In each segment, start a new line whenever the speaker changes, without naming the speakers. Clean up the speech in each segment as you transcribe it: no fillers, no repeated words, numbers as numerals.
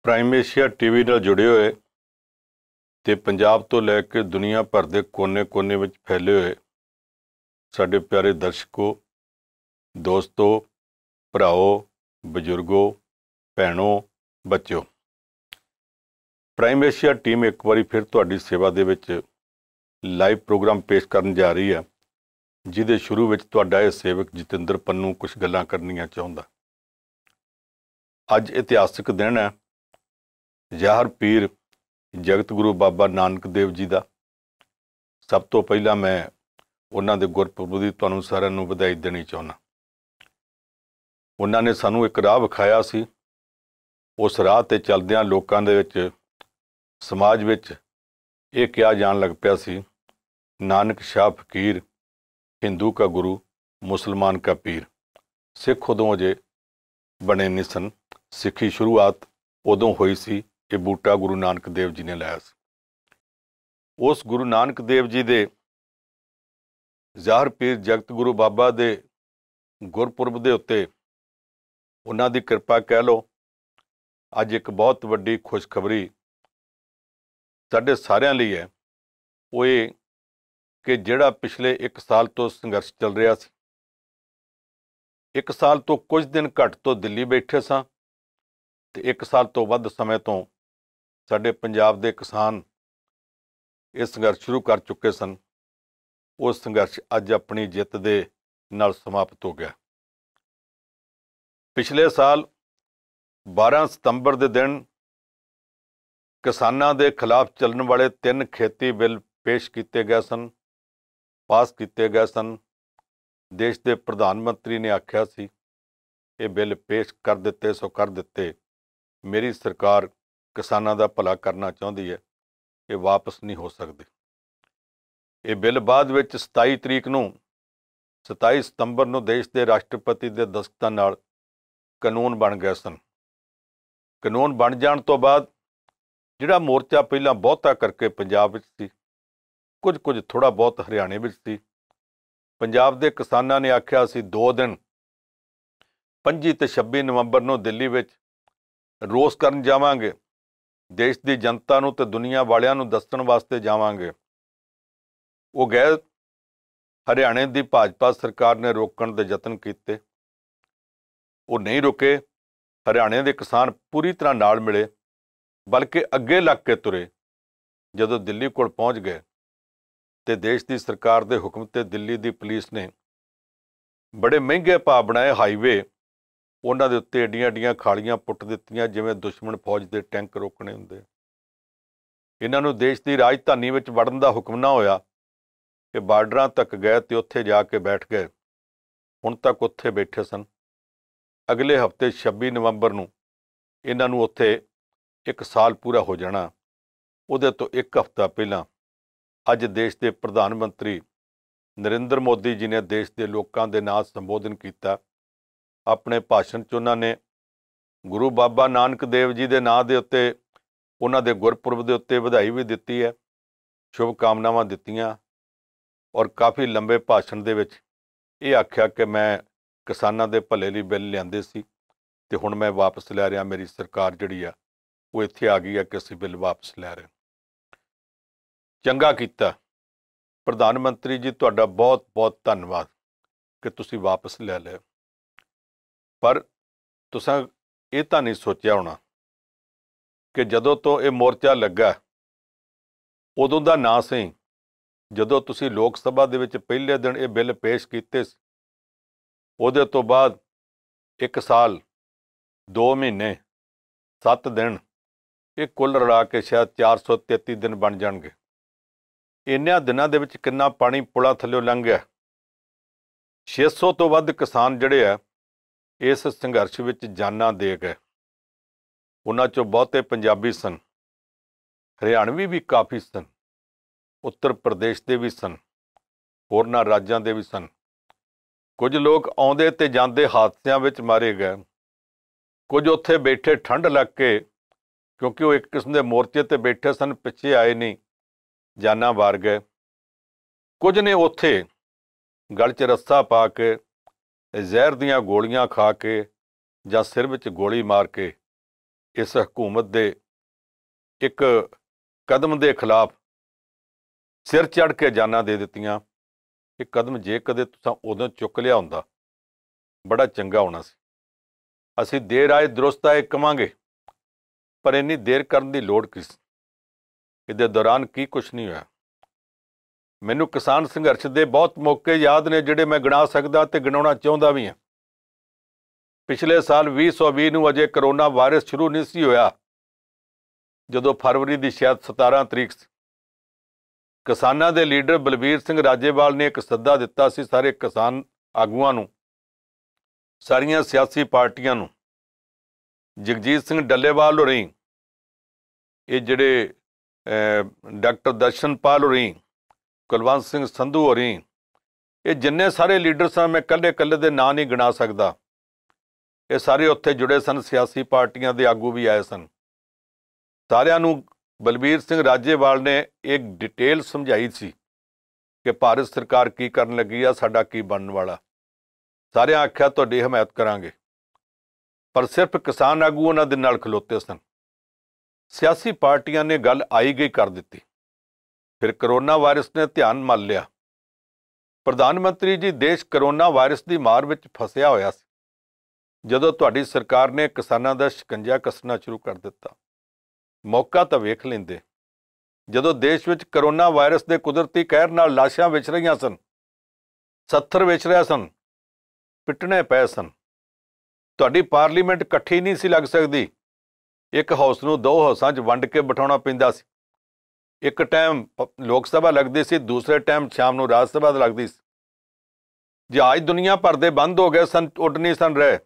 Prime Asia TV ਨਾਲ ਜੁੜੇ ਹੋਏ ਤੇ ਪੰਜਾਬ ਤੋਂ ਲੈ ਕੇ ਦੁਨੀਆ ਭਰ ਦੇ ਕੋਨੇ-ਕੋਨੇ ਵਿੱਚ ਫੈਲੇ ਹੋਏ ਸਾਡੇ ਪਿਆਰੇ ਦਰਸ਼ਕੋ, ਦੋਸਤੋ, ਭਰਾਓ, ਬਜ਼ੁਰਗੋ, ਭੈਣੋ, ਬੱਚਿਓ। ਪ੍ਰਾਈਮ ਏਸ਼ੀਆ ਟੀਮ ਇੱਕ ਵਾਰੀ ਫਿਰ ਤੁਹਾਡੀ ਸੇਵਾ ਦੇ ਵਿੱਚ ਲਾਈਵ ਪ੍ਰੋਗਰਾਮ ਪੇਸ਼ ਕਰਨ ਜਾ ਰਹੀ ਹੈ, ਜਿਹਦੇ ਸ਼ੁਰੂ ਵਿੱਚ ਤੁਹਾਡਾ ਇਹ ਸੇਵਕ ਜਤਿੰਦਰ ਪੰਨੂ ਕੁਝ ਗੱਲਾਂ ਕਰਨੀਆਂ ਚਾਹੁੰਦਾ। ਅੱਜ ਇਤਿਹਾਸਕ ਦਿਨ ਹੈ ਜ਼ਾਹਰ ਪੀਰ ਜਗਤ ਗੁਰੂ ਬਾਬਾ ਨਾਨਕ ਦੇਵ ਜੀ ਦਾ। ਸਭ ਤੋਂ ਪਹਿਲਾਂ ਮੈਂ ਉਹਨਾਂ ਦੇ ਗੁਰਪੁਰਬ ਦੀ ਤੁਹਾਨੂੰ ਸਾਰਿਆਂ ਨੂੰ ਵਧਾਈ ਦੇਣੀ ਚਾਹੁੰਦਾ। ਉਹਨਾਂ ਨੇ ਸਾਨੂੰ ਇੱਕ ਰਾਹ ਵਿਖਾਇਆ ਸੀ, ਉਸ ਰਾਹ 'ਤੇ ਚੱਲਦਿਆਂ ਲੋਕਾਂ ਦੇ ਵਿੱਚ, ਸਮਾਜ ਵਿੱਚ ਇਹ ਕਿਹਾ ਜਾਣ ਲੱਗ ਪਿਆ ਸੀ, ਨਾਨਕ ਸ਼ਾਹ ਫਕੀਰ, ਹਿੰਦੂ ਕਾ ਗੁਰੂ, ਮੁਸਲਮਾਨ ਕਾ ਪੀਰ। ਸਿੱਖ ਉਦੋਂ ਅਜੇ ਬਣੇ ਨਹੀਂ ਸਨ, ਸਿੱਖੀ ਸ਼ੁਰੂਆਤ ਉਦੋਂ ਹੋਈ ਸੀ, ਇਹ ਬੂਟਾ ਗੁਰੂ ਨਾਨਕ ਦੇਵ ਜੀ ਨੇ ਲਾਇਆ ਸੀ। ਉਸ ਗੁਰੂ ਨਾਨਕ ਦੇਵ ਜੀ ਦੇ ਜ਼ਾਹਰ ਪੀਰ ਜਗਤ ਗੁਰੂ ਬਾਬਾ ਦੇ ਗੁਰਪੁਰਬ ਦੇ ਉੱਤੇ ਉਹਨਾਂ ਦੀ ਕਿਰਪਾ ਕਹਿ ਲਓ, ਅੱਜ ਇੱਕ ਬਹੁਤ ਵੱਡੀ ਖੁਸ਼ਖਬਰੀ ਸਾਡੇ ਸਾਰਿਆਂ ਲਈ ਹੈ। ਉਹ ਇਹ ਕਿ ਜਿਹੜਾ ਪਿਛਲੇ 1 ਸਾਲ ਤੋਂ ਸੰਘਰਸ਼ ਚੱਲ ਰਿਹਾ ਸੀ, 1 ਸਾਲ ਤੋਂ ਕੁਝ ਦਿਨ ਘੱਟ ਤੋਂ ਦਿੱਲੀ ਬੈਠੇ ਸਾਂ ਤੇ 1 ਸਾਲ ਤੋਂ ਵੱਧ ਸਮੇਂ ਤੋਂ ਸਾਡੇ ਪੰਜਾਬ ਦੇ ਕਿਸਾਨ ਇਹ ਸੰਘਰਸ਼ ਸ਼ੁਰੂ ਕਰ ਚੁੱਕੇ ਸਨ। ਉਹ ਸੰਘਰਸ਼ ਅੱਜ ਆਪਣੀ ਜਿੱਤ ਦੇ ਨਾਲ ਸਮਾਪਤ ਹੋ ਗਿਆ। ਪਿਛਲੇ ਸਾਲ 12 ਸਤੰਬਰ ਦੇ ਦਿਨ ਕਿਸਾਨਾਂ ਦੇ ਖਿਲਾਫ ਚੱਲਣ ਵਾਲੇ 3 ਖੇਤੀ ਬਿੱਲ ਪੇਸ਼ ਕੀਤੇ ਗਏ ਸਨ, ਪਾਸ ਕੀਤੇ ਗਏ ਸਨ। ਦੇਸ਼ ਦੇ ਪ੍ਰਧਾਨ ਮੰਤਰੀ ਨੇ ਆਖਿਆ ਸੀ ਇਹ ਬਿੱਲ ਪੇਸ਼ ਕਰ ਦਿੱਤੇ ਸੋ ਕਰ ਦਿੱਤੇ, ਮੇਰੀ ਸਰਕਾਰ ਕਿਸਾਨਾਂ ਦਾ ਭਲਾ ਕਰਨਾ ਚਾਹੁੰਦੀ ਹੈ, ਇਹ ਵਾਪਸ ਨਹੀਂ ਹੋ ਸਕਦੇ। ਇਹ ਬਿੱਲ ਬਾਅਦ ਵਿੱਚ 27 ਸਤੰਬਰ ਨੂੰ ਦੇਸ਼ ਦੇ ਰਾਸ਼ਟਰਪਤੀ ਦੇ ਦਸਤਖਤਾਂ ਨਾਲ ਕਾਨੂੰਨ ਬਣ ਗਏ ਸਨ। ਕਾਨੂੰਨ ਬਣ ਜਾਣ ਤੋਂ ਬਾਅਦ ਜਿਹੜਾ ਮੋਰਚਾ ਪਹਿਲਾਂ ਬਹੁਤਾ ਕਰਕੇ ਪੰਜਾਬ ਵਿੱਚ ਸੀ, ਕੁਝ ਥੋੜ੍ਹਾ ਬਹੁਤ ਹਰਿਆਣੇ ਵਿੱਚ ਸੀ, ਪੰਜਾਬ ਦੇ ਕਿਸਾਨਾਂ ਨੇ ਆਖਿਆ ਸੀ 2 ਦਿਨ 25 ਤੇ 26 ਨਵੰਬਰ ਨੂੰ ਦਿੱਲੀ ਵਿੱਚ ਰੋਸ ਕਰਨ ਜਾਵਾਂਗੇ, ਦੇਸ਼ ਦੀ ਜਨਤਾ ਨੂੰ ਤੇ ਦੁਨੀਆ ਵਾਲਿਆਂ ਨੂੰ ਦੱਸਣ ਵਾਸਤੇ ਜਾਵਾਂਗੇ। ਉਹ ਗਏ। ਹਰਿਆਣੇ ਦੀ ਭਾਜਪਾ ਸਰਕਾਰ ਨੇ ਰੋਕਣ ਦੇ ਯਤਨ ਕੀਤੇ, ਉਹ ਨਹੀਂ ਰੁਕੇ। ਹਰਿਆਣੇ ਦੇ ਕਿਸਾਨ ਪੂਰੀ ਤਰ੍ਹਾਂ ਨਾਲ ਮਿਲੇ, ਬਲਕਿ ਅੱਗੇ ਲੱਗ ਕੇ ਤੁਰੇ। ਜਦੋਂ ਦਿੱਲੀ ਕੋਲ ਪਹੁੰਚ ਗਏ ਤੇ ਦੇਸ਼ ਦੀ ਸਰਕਾਰ ਦੇ ਹੁਕਮ ਤੇ ਦਿੱਲੀ ਦੀ ਪੁਲਿਸ ਨੇ ਬੜੇ ਮਹਿੰਗੇ ਭਾਅ ਬਣਾਏ ਹਾਈਵੇ, ਉਹਨਾਂ ਦੇ ਉੱਤੇ ਏਡੀਆਂ ਖਾਲੀਆਂ ਪੁੱਟ ਦਿੱਤੀਆਂ ਜਿਵੇਂ ਦੁਸ਼ਮਣ ਫੌਜ ਦੇ ਟੈਂਕ ਰੋਕਣੇ ਹੁੰਦੇ। ਇਹਨਾਂ ਨੂੰ ਦੇਸ਼ ਦੀ ਰਾਜਧਾਨੀ ਵਿੱਚ ਵੜਨ ਦਾ ਹੁਕਮ ਨਾ ਹੋਇਆ। ਇਹ ਬਾਰਡਰਾਂ ਤੱਕ ਗਏ ਤੇ ਉੱਥੇ ਜਾ ਕੇ ਬੈਠ ਗਏ। ਹੁਣ ਤੱਕ ਉੱਥੇ ਬੈਠੇ ਸਨ। ਅਗਲੇ ਹਫ਼ਤੇ 26 ਨਵੰਬਰ ਨੂੰ ਇਹਨਾਂ ਨੂੰ ਉੱਥੇ 1 ਸਾਲ ਪੂਰਾ ਹੋ ਜਾਣਾ। ਉਹਦੇ ਤੋਂ 1 ਹਫ਼ਤਾ ਪਹਿਲਾਂ ਅੱਜ ਦੇਸ਼ ਦੇ ਪ੍ਰਧਾਨ ਮੰਤਰੀ ਨਰਿੰਦਰ ਮੋਦੀ ਜੀ ਨੇ ਦੇਸ਼ ਦੇ ਲੋਕਾਂ ਦੇ ਨਾਂ ਸੰਬੋਧਨ ਕੀਤਾ। ਆਪਣੇ ਭਾਸ਼ਣ 'ਚ ਉਹਨਾਂ ਨੇ ਗੁਰੂ ਬਾਬਾ ਨਾਨਕ ਦੇਵ ਜੀ ਦੇ ਨਾਂ ਦੇ ਉੱਤੇ, ਉਹਨਾਂ ਦੇ ਗੁਰਪੁਰਬ ਦੇ ਉੱਤੇ ਵਧਾਈ ਵੀ ਦਿੱਤੀ ਹੈ, ਸ਼ੁਭ ਕਾਮਨਾਵਾਂ ਦਿੱਤੀਆਂ। ਔਰ ਕਾਫੀ ਲੰਬੇ ਭਾਸ਼ਣ ਦੇ ਵਿੱਚ ਇਹ ਆਖਿਆ ਕਿ ਮੈਂ ਕਿਸਾਨਾਂ ਦੇ ਭਲੇ ਲਈ ਬਿੱਲ ਲਿਆਂਦੇ ਸੀ ਤੇ ਹੁਣ ਮੈਂ ਵਾਪਸ ਲੈ ਰਿਹਾ। ਮੇਰੀ ਸਰਕਾਰ ਜਿਹੜੀ ਆ ਉਹ ਇੱਥੇ ਆ ਗਈ ਹੈ ਕਿ ਅਸੀਂ ਬਿੱਲ ਵਾਪਸ ਲੈ ਰਹੇ। ਚੰਗਾ ਕੀਤਾ ਪ੍ਰਧਾਨ ਮੰਤਰੀ ਜੀ, ਤੁਹਾਡਾ ਬਹੁਤ ਬਹੁਤ ਧੰਨਵਾਦ ਕਿ ਤੁਸੀਂ ਵਾਪਸ ਲੈ ਲਿਆ। ਪਰ ਤੁਸੀਂ ਇਹ ਤਾਂ ਨਹੀਂ ਸੋਚਿਆ ਹੋਣਾ ਕਿ ਜਦੋਂ ਤੋਂ ਇਹ ਮੋਰਚਾ ਲੱਗਾ ਉਦੋਂ ਦਾ ਨਾਂ ਸੀ, ਜਦੋਂ ਤੁਸੀਂ ਲੋਕ ਸਭਾ ਦੇ ਵਿੱਚ ਪਹਿਲੇ ਦਿਨ ਇਹ ਬਿੱਲ ਪੇਸ਼ ਕੀਤੇ ਸੀ, ਉਹਦੇ ਤੋਂ ਬਾਅਦ 1 ਸਾਲ 2 ਮਹੀਨੇ 7 ਦਿਨ, ਇਹ ਕੁੱਲ ਰਲਾ ਕੇ ਸ਼ਾਇਦ 433 ਦਿਨ ਬਣ ਜਾਣਗੇ। ਇੰਨਿਆਂ ਦਿਨਾਂ ਦੇ ਵਿੱਚ ਕਿੰਨਾ ਪਾਣੀ ਪੁਲਾਂ ਥੱਲਿਓਂ ਲੰਘ ਗਿਆ। 600 ਤੋਂ ਵੱਧ ਕਿਸਾਨ ਜਿਹੜੇ ਆ ਇਸ ਸੰਘਰਸ਼ ਵਿੱਚ ਜਾਨਾਂ ਦੇ ਗਏ। ਉਹਨਾਂ 'ਚੋਂ ਬਹੁਤੇ ਪੰਜਾਬੀ ਸਨ, ਹਰਿਆਣਵੀ ਵੀ ਕਾਫੀ ਸਨ, ਉੱਤਰ ਪ੍ਰਦੇਸ਼ ਦੇ ਵੀ ਸਨ, ਹੋਰਨਾਂ ਰਾਜਾਂ ਦੇ ਵੀ ਸਨ। ਕੁਝ ਲੋਕ ਆਉਂਦੇ ਤੇ ਜਾਂਦੇ ਹਾਦਸਿਆਂ ਵਿੱਚ ਮਾਰੇ ਗਏ। ਕੁਝ ਉੱਥੇ ਬੈਠੇ ਠੰਡ ਲੱਗ ਕੇ, ਕਿਉਂਕਿ ਉਹ ਇੱਕ ਕਿਸਮ ਦੇ ਮੋਰਚੇ 'ਤੇ ਬੈਠੇ ਸਨ, ਪਿੱਛੇ ਆਏ ਨਹੀਂ, ਜਾਨਾਂ ਵਾਰ ਗਏ। ਕੁਝ ਨੇ ਉੱਥੇ ਗਲ 'ਚ ਰੱਸਾ ਪਾ ਕੇ, ਜ਼ਹਿਰ ਦੀਆਂ ਗੋਲੀਆਂ ਖਾ ਕੇ ਜਾਂ ਸਿਰ ਵਿੱਚ ਗੋਲੀ ਮਾਰ ਕੇ इस हुकूमत दे एक कदम के खिलाफ सिर चढ़ के जाना दे दित्तियां। ये कदम जे कदे तुसां उदों चुक लिया हुंदा बड़ा चंगा होना सी। असीं देर आए दुरुस्त आए कहांगे, पर इन्नी देर करन दी लोड़ की सी? इहदे दौरान की कुछ नहीं होया। मैनूं किसान संघर्ष के बहुत मौके याद ने जिहड़े मैं गिना सकदा ते गिनाउणा चाहुंदा भी हां। पिछले साल 2020 नूं अजे करोना वायरस शुरू नहीं सी होया, जदों फरवरी की शायद 17 तरीक सी। किसानां दे लीडर बलबीर सिंह राजेवाल ने एक सद्दा दिता सी सारे किसान आगूआं नूं, सारियां सियासी पार्टियां नूं। जगजीत सिंह डल्लेवाल होरीं, ये जिहड़े डॉक्टर दर्शनपाल होरीं, कुलवंत सिंह संधू होरीं, ये जिन्ने सारे लीडर सन, मैं कल्ले कल्ले दे नां नहीं गिना सकदा। ये सारे उत्थे जुड़े सन, सियासी पार्टियां दे आगू भी आए सन। सारियां नूं बलबीर सिंह राजेवाल ने एक डिटेल समझाई सी कि भारत सरकार की करन लगी आ, साडा की बनन वाला। सारियां आख्या तुहाडी हमायत करांगे, पर सिर्फ किसान आगू उन्हां दे नाल खलोते सन। सियासी पार्टियां ने गल आई गई कर दित्ती। फिर करोना वायरस ने ध्यान मल लिया। प्रधानमंत्री जी, देश करोना वायरस की मार विच फसिया होया सी जदों तुहाडी सरकार ने किसानां दा शिकंजा कसना शुरू कर दिता। मौका तो वेख लेंदे, जदों देश विच करोना वायरस के कुदरती कहर नाल लाशां विच रहीआं सन, 70 विच रहे सन, पिटने पए सन। तुहाडी पार्लीमेंट इकट्ठी नहीं सी लग सकदी। एक हाउस नूं 2 हाउसां 'च वंड के बिठाउणा पैंदा सी। एक टाइम लोक सभा लगती सी, दूसरे टाइम शाम नूं राज सभा लगती सी। जहाज दुनिया भर दे बंद हो गए सन, उड़ नहीं सन रहे।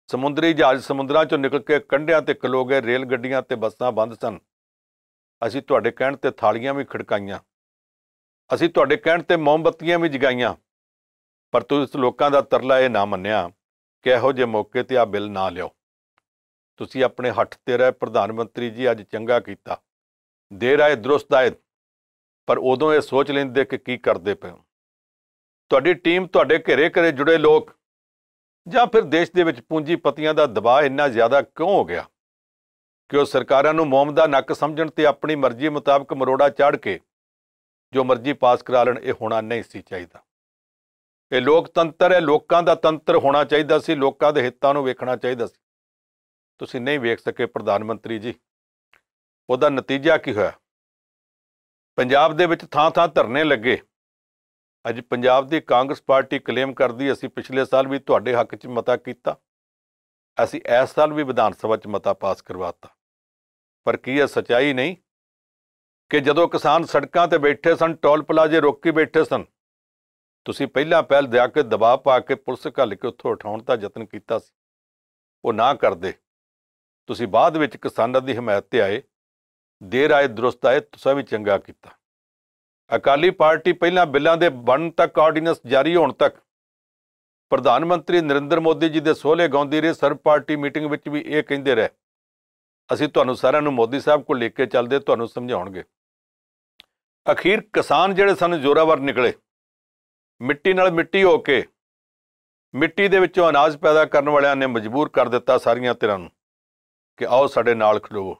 समुद्री जहाज समुद्रां चों निकल के कंढियां ते खलो गए, रेल गड्डियां ते बसां बंद सन। असीं तुहाडे कहण ते थालियां भी खड़काईयां, असीं तुहाडे कहण ते मोमबत्तियां भी जगाईयां, पर तुसीं लोकां दा तरला ये ना मन्निया कि इहो जे मौके ते आ बिल ना लिओ। तुसीं अपने हੱਠ ते रहे। प्रधानमंत्री जी, अज चंगा कीता, देर आए दुरुस्त आए, पर उदों ये सोच लेंदे कि की करदे पे। तुहाडी टीम, तुहाडे घेरे घरे जुड़े लोग, ਜਾਂ फिर देश ਦੇ ਵਿੱਚ ਪੂੰਜੀਪਤੀਆਂ ਦਾ ਦਬਾਅ ਇੰਨਾ ਜ਼ਿਆਦਾ ਕਿਉਂ ਹੋ ਗਿਆ ਕਿ ਉਹ ਸਰਕਾਰਾਂ ਨੂੰ ਮੋਮ ਦਾ ਨੱਕ ਸਮਝਣ ਤੇ ਆਪਣੀ ਮਰਜ਼ੀ ਮੁਤਾਬਕ ਮਰੋੜਾ ਚਾੜ ਕੇ ਜੋ ਮਰਜ਼ੀ ਪਾਸ ਕਰਾ ਲੈਣ? ਇਹ ਹੋਣਾ ਨਹੀਂ ਸੀ ਚਾਹੀਦਾ। ਇਹ ਲੋਕਤੰਤਰ ਹੈ, ਲੋਕਾਂ ਦਾ ਤੰਤਰ ਹੋਣਾ ਚਾਹੀਦਾ ਸੀ, ਲੋਕਾਂ ਦੇ ਹਿੱਤਾਂ ਨੂੰ ਵੇਖਣਾ ਚਾਹੀਦਾ ਸੀ। ਤੁਸੀਂ ਨਹੀਂ ਵੇਖ ਸਕੇ ਪ੍ਰਧਾਨ ਮੰਤਰੀ ਜੀ। ਉਹਦਾ ਨਤੀਜਾ ਕੀ ਹੋਇਆ? ਪੰਜਾਬ ਦੇ ਵਿੱਚ ਥਾਂ-ਥਾਂ ਧਰਨੇ ਲੱਗੇ। ਅੱਜ ਪੰਜਾਬ ਦੀ ਕਾਂਗਰਸ ਪਾਰਟੀ ਕਲੇਮ ਕਰਦੀ ਅਸੀਂ ਪਿਛਲੇ ਸਾਲ ਵੀ ਤੁਹਾਡੇ ਹੱਕ 'ਚ ਮਤਾ ਕੀਤਾ, ਅਸੀਂ ਇਸ ਸਾਲ ਵੀ ਵਿਧਾਨ ਸਭਾ 'ਚ ਮਤਾ ਪਾਸ ਕਰਵਾਤਾ। ਪਰ ਕੀ ਇਹ ਸੱਚਾਈ ਨਹੀਂ ਕਿ ਜਦੋਂ ਕਿਸਾਨ ਸੜਕਾਂ ਤੇ ਬੈਠੇ ਸਨ, ਟੋਲ ਪਲਾਜ਼ੇ ਰੋਕ ਕੇ ਬੈਠੇ ਸਨ, ਤੁਸੀਂ ਪਹਿਲਾਂ ਪਹਿਲ ਦਿਆ ਕੇ ਦਬਾਅ ਪਾ ਕੇ ਪੁਲਿਸ ਘੱਲ ਕੇ ਉੱਥੋਂ ਉਠਾਉਣ ਦਾ ਯਤਨ ਕੀਤਾ ਸੀ? ਉਹ ਨਾ ਕਰਦੇ। ਤੁਸੀਂ ਬਾਅਦ ਵਿੱਚ ਕਿਸਾਨਾਂ ਦੀ ਹਮਾਇਤ ਤੇ ਆਏ। ਦੇਰ ਆਏ ਦੁਰਸਤ ਆਏ, ਤੁਸੀਂ ਵੀ ਚੰਗਾ ਕੀਤਾ। ਅਕਾਲੀ ਪਾਰਟੀ ਪਹਿਲਾਂ ਬਿੱਲਾਂ ਦੇ ਬਣਨ ਤੱਕ, ਆਰਡੀਨੈਂਸ ਜਾਰੀ ਹੋਣ ਤੱਕ ਪ੍ਰਧਾਨ ਮੰਤਰੀ ਨਰਿੰਦਰ ਮੋਦੀ ਜੀ ਦੇ ਸੋਹਲੇ ਗਾਉਂਦੀ ਰਹੀ। ਸਰਬ ਪਾਰਟੀ ਮੀਟਿੰਗ ਵਿੱਚ ਵੀ ਇਹ ਕਹਿੰਦੇ ਰਹੇ, ਅਸੀਂ ਤੁਹਾਨੂੰ ਸਾਰਿਆਂ ਨੂੰ ਮੋਦੀ ਸਾਹਿਬ ਕੋਲ ਲੈ ਕੇ ਚੱਲਦੇ, ਤੁਹਾਨੂੰ ਸਮਝਾਉਣਗੇ। ਅਖੀਰ ਕਿਸਾਨ ਜਿਹੜੇ ਸਨ ਜ਼ੋਰਾਵਰ ਨਿਕਲੇ, ਮਿੱਟੀ ਨਾਲ ਮਿੱਟੀ ਹੋ ਕੇ ਮਿੱਟੀ ਦੇ ਵਿੱਚੋਂ ਅਨਾਜ ਪੈਦਾ ਕਰਨ ਵਾਲਿਆਂ ਨੇ ਮਜਬੂਰ ਕਰ ਦਿੱਤਾ ਸਾਰੀਆਂ ਧਿਰਾਂ ਨੂੰ ਕਿ ਆਓ ਸਾਡੇ ਨਾਲ ਖਲੋਵੋ।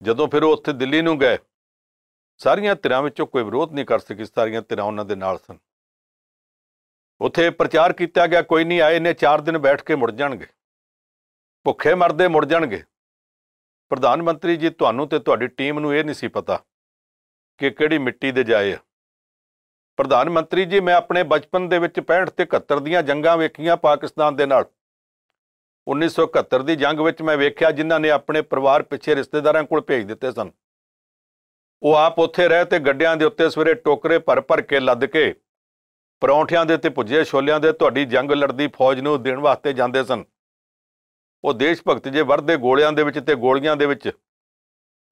ਜਦੋਂ ਫਿਰ ਉਹ ਉੱਥੇ ਦਿੱਲੀ ਨੂੰ ਗਏ, ਸਾਰੀਆਂ ਧਿਰਾਂ ਵਿੱਚੋਂ ਕੋਈ ਵਿਰੋਧ ਨਹੀਂ ਕਰ ਸਕੀ, ਸਾਰੀਆਂ ਧਿਰਾਂ ਉਹਨਾਂ ਦੇ ਨਾਲ ਸਨ। ਉੱਥੇ ਪ੍ਰਚਾਰ ਕੀਤਾ ਗਿਆ, ਕੋਈ ਨਹੀਂ ਆਏ ਨੇ 4 ਦਿਨ ਬੈਠ ਕੇ ਮੁੜ ਜਾਣਗੇ, ਭੁੱਖੇ ਮਰਦੇ ਮੁੜ ਜਾਣਗੇ। ਪ੍ਰਧਾਨ ਮੰਤਰੀ ਜੀ, ਤੁਹਾਨੂੰ ਤੇ ਤੁਹਾਡੀ ਟੀਮ ਨੂੰ ਇਹ ਨਹੀਂ ਸੀ ਪਤਾ ਕਿ ਕਿਹੜੀ ਮਿੱਟੀ ਦੇ ਜਾਏ ਆ। ਪ੍ਰਧਾਨ ਮੰਤਰੀ ਜੀ, ਮੈਂ ਆਪਣੇ ਬਚਪਨ ਦੇ ਵਿੱਚ 65 ਤੇ 71 ਦੀਆਂ ਜੰਗਾਂ ਵੇਖੀਆਂ ਪਾਕਿਸਤਾਨ ਦੇ ਨਾਲ। 1971 ਦੀ ਜੰਗ ਵਿੱਚ ਮੈਂ ਵੇਖਿਆ ਜਿਨ੍ਹਾਂ ਨੇ ਆਪਣੇ ਪਰਿਵਾਰ ਪਿੱਛੇ ਰਿਸ਼ਤੇਦਾਰਾਂ ਕੋਲ ਭੇਜ ਦਿੱਤੇ ਸਨ। ਉਹ ਆਪ ਉੱਥੇ ਰਹਿ ਤੇ ਗੱਡਿਆਂ ਦੇ ਉੱਤੇ ਸਵੇਰੇ ਟੋਕਰੇ ਭਰ ਭਰ ਕੇ ਲੱਦ ਕੇ ਪਰੌਂਠਿਆਂ ਦੇ ਤੇ ਭੁੱਜੇ ਛੋਲਿਆਂ ਦੇ ਤੁਹਾਡੀ ਜੰਗ ਲੜਦੀ ਫੌਜ ਨੂੰ ਦੇਣ ਵਾਸਤੇ ਜਾਂਦੇ ਸਨ। ਉਹ ਦੇਸ਼ ਭਗਤ ਜੇ ਵਰਦੇ ਗੋਲਿਆਂ ਦੇ ਵਿੱਚ ਤੇ ਗੋਲੀਆਂ ਦੇ ਵਿੱਚ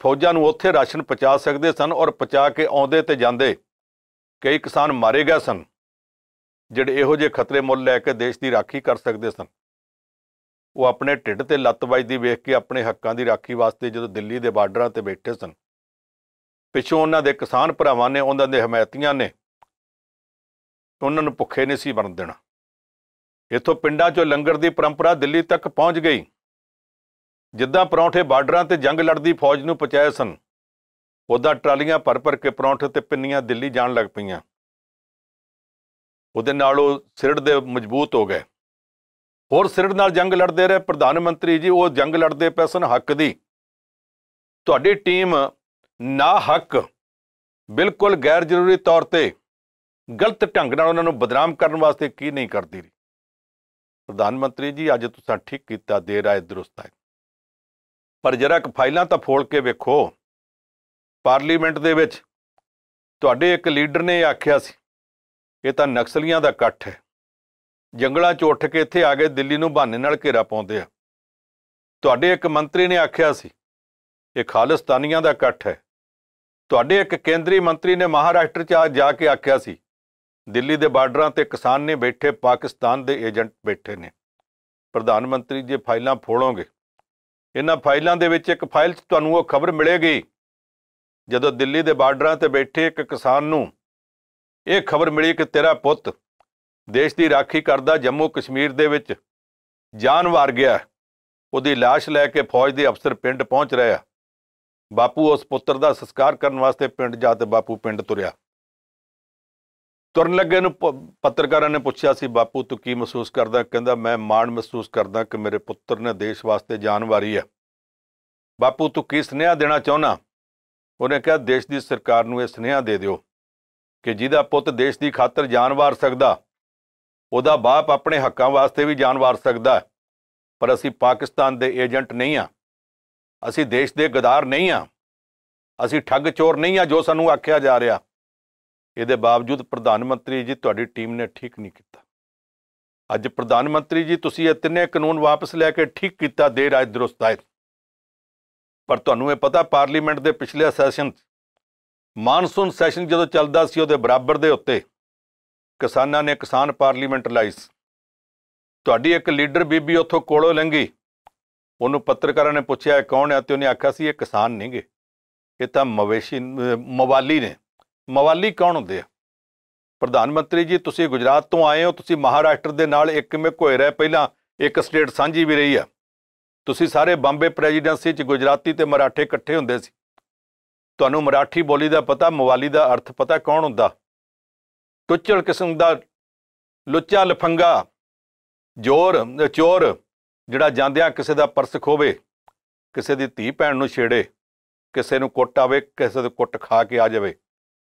ਫੌਜਾਂ ਨੂੰ ਉੱਥੇ ਰਾਸ਼ਨ ਪਹੁੰਚਾ ਸਕਦੇ ਸਨ, ਔਰ ਪਹੁੰਚਾ ਕੇ ਆਉਂਦੇ ਤੇ ਜਾਂਦੇ। ਕਈ ਕਿਸਾਨ ਮਾਰੇ ਗਏ ਸਨ ਜਿਹੜੇ ਇਹੋ ਜਿਹੇ ਖਤਰੇ ਮੁੱਲ ਲੈ ਕੇ ਦੇਸ਼ ਦੀ ਰਾਖੀ ਕਰ ਸਕਦੇ ਸਨ। ਉਹ ਆਪਣੇ ਢਿੱਡ ਤੇ ਲੱਤ ਵੱਜਦੀ ਵੇਖ ਕੇ ਆਪਣੇ ਹੱਕਾਂ ਦੀ ਰਾਖੀ ਵਾਸਤੇ ਜਦੋਂ ਦਿੱਲੀ ਦੇ ਬਾਰਡਰਾਂ ਤੇ ਬੈਠੇ ਸਨ, ਪਿੱਛੋਂ ਉਹਨਾਂ ਦੇ ਕਿਸਾਨ ਭਰਾਵਾਂ ਨੇ, ਉਹਨਾਂ ਦੇ ਹਮਾਇਤੀਆਂ ਨੇ ਉਹਨਾਂ ਨੂੰ ਭੁੱਖੇ ਨਹੀਂ ਸੀ ਮਰਨ ਦੇਣਾ। ਇੱਥੋਂ ਪਿੰਡਾਂ 'ਚੋਂ ਲੰਗਰ ਦੀ ਪਰੰਪਰਾ ਦਿੱਲੀ ਤੱਕ ਪਹੁੰਚ ਗਈ। ਜਿੱਦਾਂ ਪਰੌਂਠੇ ਬਾਰਡਰਾਂ ਤੇ ਜੰਗ ਲੜਦੀ ਫੌਜ ਨੂੰ ਪਹੁੰਚਾਏ ਸਨ, ਉੱਦਾਂ ਟਰਾਲੀਆਂ ਭਰ ਭਰ ਕੇ ਪਰੌਂਠੇ ਤੇ ਪਿੰਨੀਆਂ ਦਿੱਲੀ ਜਾਣ ਲੱਗ ਪਈਆਂ। ਉਹਦੇ ਨਾਲ ਉਹ ਸਿਰੜ ਦੇ ਮਜ਼ਬੂਤ ਹੋ ਗਏ। ਹੋਰ ਸਿਰੜ ਨਾਲ ਜੰਗ ਲੜਦੇ ਰਹੇ ਪ੍ਰਧਾਨ ਮੰਤਰੀ ਜੀ। ਉਹ ਜੰਗ ਲੜਦੇ ਪਏ ਸਨ ਹੱਕ ਦੀ। ਤੁਹਾਡੀ ਟੀਮ ਨਾ ਹੱਕ, ਬਿਲਕੁਲ ਗੈਰ ਜ਼ਰੂਰੀ ਤੌਰ ਤੇ ਗਲਤ ਢੰਗ ਨਾਲ ਉਹਨਾਂ ਨੂੰ ਬਦਨਾਮ ਕਰਨ ਵਾਸਤੇ ਕੀ ਨਹੀਂ ਕਰਦੀ ਰਹੀ। ਪ੍ਰਧਾਨ ਮੰਤਰੀ ਜੀ, ਅੱਜ ਤੁਸੀਂ ਠੀਕ ਕੀਤਾ, ਦੇਰ ਆਏ ਦਰੁਸਤ ਆਏ। ਪਰ ਜਰਾ ਕੁ ਫਾਈਲਾਂ ਤਾਂ ਫੋਲ ਕੇ ਵੇਖੋ। ਪਾਰਲੀਮੈਂਟ ਦੇ ਵਿੱਚ ਤੁਹਾਡੇ ਇੱਕ ਲੀਡਰ ਨੇ ਆਖਿਆ ਸੀ ਇਹ ਤਾਂ ਨਕਸਲੀਆਂ ਦਾ ਇਕੱਠ ਹੈ, ਜੰਗਲਾਂ 'ਚ ਉੱਠ ਕੇ ਇੱਥੇ ਆ ਗਏ, ਦਿੱਲੀ ਨੂੰ ਬਹਾਨੇ ਨਾਲ ਘੇਰਾ ਪਾਉਂਦੇ ਆ। ਤੁਹਾਡੇ ਇੱਕ ਮੰਤਰੀ ਨੇ ਆਖਿਆ ਸੀ ਇਹ ਖਾਲਿਸਤਾਨੀਆਂ ਦਾ ਇਕੱਠ ਹੈ। ਤੁਹਾਡੇ ਇੱਕ ਕੇਂਦਰੀ ਮੰਤਰੀ ਨੇ ਮਹਾਰਾਸ਼ਟਰ 'ਚ ਜਾ ਕੇ ਆਖਿਆ ਸੀ ਦਿੱਲੀ ਦੇ ਬਾਰਡਰਾਂ ਤੇ ਕਿਸਾਨ ਨੇ ਬੈਠੇ, ਪਾਕਿਸਤਾਨ ਦੇ ਏਜੰਟ ਬੈਠੇ ਨੇ। ਪ੍ਰਧਾਨ ਮੰਤਰੀ ਜੇ ਫਾਈਲਾਂ ਫੋੜੋਗੇ, ਇਹਨਾਂ ਫਾਈਲਾਂ ਦੇ ਵਿੱਚ ਇੱਕ ਫਾਈਲ 'ਚ ਤੁਹਾਨੂੰ ਉਹ ਖਬਰ ਮਿਲੇਗੀ ਜਦੋਂ ਦਿੱਲੀ ਦੇ ਬਾਰਡਰਾਂ ਤੇ ਬੈਠੇ ਇੱਕ ਕਿਸਾਨ ਨੂੰ ਇਹ ਖਬਰ ਮਿਲੀ ਕਿ ਤੇਰਾ ਪੁੱਤ ਦੇਸ਼ ਦੀ ਰਾਖੀ ਕਰਦਾ ਜੰਮੂ ਕਸ਼ਮੀਰ ਦੇ ਵਿੱਚ ਜਾਨ ਵਾਰ ਗਿਆ। ਉਹਦੀ ਲਾਸ਼ ਲੈ ਕੇ ਫੌਜ ਦੇ ਅਫਸਰ ਪਿੰਡ ਪਹੁੰਚ ਰਹੇ ਆ। ਬਾਪੂ ਉਸ ਪੁੱਤਰ ਦਾ ਸੰਸਕਾਰ ਕਰਨ ਵਾਸਤੇ ਪਿੰਡ ਜਾ ਤੇ ਬਾਪੂ ਪਿੰਡ ਤੁਰਿਆ। ਤੁਰਨ ਲੱਗੇ ਨੂੰ ਪੱਤਰਕਾਰਾਂ ਨੇ ਪੁੱਛਿਆ ਸੀ, ਬਾਪੂ ਤੂੰ ਕੀ ਮਹਿਸੂਸ ਕਰਦਾ? ਕਹਿੰਦਾ ਮੈਂ ਮਾਣ ਮਹਿਸੂਸ ਕਰਦਾ ਕਿ ਮੇਰੇ ਪੁੱਤਰ ਨੇ ਦੇਸ਼ ਵਾਸਤੇ ਜਾਨ ਵਾਰੀ ਹੈ। ਬਾਪੂ ਤੂੰ ਕੀ ਸੁਨੇਹਾ ਦੇਣਾ ਚਾਹੁੰਦਾ? ਉਹਨੇ ਕਿਹਾ ਦੇਸ਼ ਦੀ ਸਰਕਾਰ ਨੂੰ ਇਹ ਸੁਨੇਹਾ ਦੇ ਦਿਓ ਕਿ ਜਿਹਦਾ ਪੁੱਤ ਦੇਸ਼ ਦੀ ਖਾਤਰ ਜਾਨ ਵਾਰ ਸਕਦਾ, ਉਹਦਾ ਬਾਪ ਆਪਣੇ ਹੱਕਾਂ ਵਾਸਤੇ ਵੀ ਜਾਨ ਵਾਰ ਸਕਦਾ। ਪਰ ਅਸੀਂ ਪਾਕਿਸਤਾਨ ਦੇ ਏਜੰਟ ਨਹੀਂ ਹਾਂ, ਅਸੀਂ ਦੇਸ਼ ਦੇ ਗਦਾਰ ਨਹੀਂ ਹਾਂ, ਅਸੀਂ ਠੱਗ ਚੋਰ ਨਹੀਂ ਹਾਂ ਜੋ ਸਾਨੂੰ ਆਖਿਆ ਜਾ ਰਿਹਾ। ਇਹਦੇ ਬਾਵਜੂਦ ਪ੍ਰਧਾਨ ਮੰਤਰੀ ਜੀ ਤੁਹਾਡੀ ਟੀਮ ਨੇ ਠੀਕ ਨਹੀਂ ਕੀਤਾ। ਅੱਜ ਪ੍ਰਧਾਨ ਮੰਤਰੀ ਜੀ ਤੁਸੀਂ ਇਹ ਤਿੰਨੇ ਕਾਨੂੰਨ ਵਾਪਸ ਲੈ ਕੇ ਠੀਕ ਕੀਤਾ, ਦੇਰ ਆਏ ਦਰੁਸਤ ਆਏ। ਪਰ ਤੁਹਾਨੂੰ ਇਹ ਪਤਾ ਪਾਰਲੀਮੈਂਟ ਦੇ ਪਿਛਲੇ ਸੈਸ਼ਨ, ਮਾਨਸੂਨ ਸੈਸ਼ਨ ਜਦੋਂ ਚੱਲਦਾ ਸੀ, ਉਹਦੇ ਬਰਾਬਰ ਦੇ ਉੱਤੇ ਕਿਸਾਨਾਂ ਨੇ ਕਿਸਾਨ ਪਾਰਲੀਮੈਂਟ ਲਾਈ ਸੀ। ਤੁਹਾਡੀ ਇੱਕ ਲੀਡਰ ਬੀਬੀ ਉੱਥੋਂ ਕੋਲੋਂ ਲੰਘੀ, ਉਹਨੂੰ ਪੱਤਰਕਾਰਾਂ ਨੇ ਪੁੱਛਿਆ ਇਹ ਕੌਣ ਹੈ, ਤੇ ਉਹਨੇ ਆਖਿਆ ਸੀ ਇਹ ਕਿਸਾਨ ਨਹੀਂਗੇ, ਇਹ ਤਾਂ ਮਵਾਲੀ ਨੇ। ਮਵਾਲੀ ਕੌਣ ਹੁੰਦੇ ਆ? ਪ੍ਰਧਾਨ ਮੰਤਰੀ ਜੀ ਤੁਸੀਂ ਗੁਜਰਾਤ ਤੋਂ ਆਏ ਹੋ, ਤੁਸੀਂ ਮਹਾਰਾਸ਼ਟਰ ਦੇ ਨਾਲ ਇੱਕ ਕਿਵੇਂ ਘੋਏ ਰਹੇ, ਪਹਿਲਾਂ ਇੱਕ ਸਟੇਟ ਸਾਂਝੀ ਵੀ ਰਹੀ ਆ। ਤੁਸੀਂ ਸਾਰੇ ਬੰਬੇ ਪ੍ਰੈਜ਼ੀਡੈਂਸੀ 'ਚ ਗੁਜਰਾਤੀ ਤੇ ਮਰਾਠੇ ਇਕੱਠੇ ਹੁੰਦੇ ਸੀ। ਤੁਹਾਨੂੰ ਮਰਾਠੀ ਬੋਲੀ ਦਾ ਪਤਾ, ਮਵਾਲੀ ਦਾ ਅਰਥ ਪਤਾ ਕੌਣ ਹੁੰਦਾ? ਟੁੱਚਲ ਕਿਸਮ ਦਾ ਲੁੱਚਾ ਲਫੰਗਾ ਚੋਰ, ਜਿਹੜਾ ਜਾਂਦਿਆਂ ਕਿਸੇ ਦਾ ਪਰਸ ਖੋਵੇ, ਕਿਸੇ ਦੀ ਧੀ ਭੈਣ ਨੂੰ ਛੇੜੇ, ਕਿਸੇ ਨੂੰ ਕੁੱਟ ਆਵੇ, ਕਿਸੇ ਦੇ ਕੁੱਟ ਖਾ ਕੇ ਆ ਜਾਵੇ,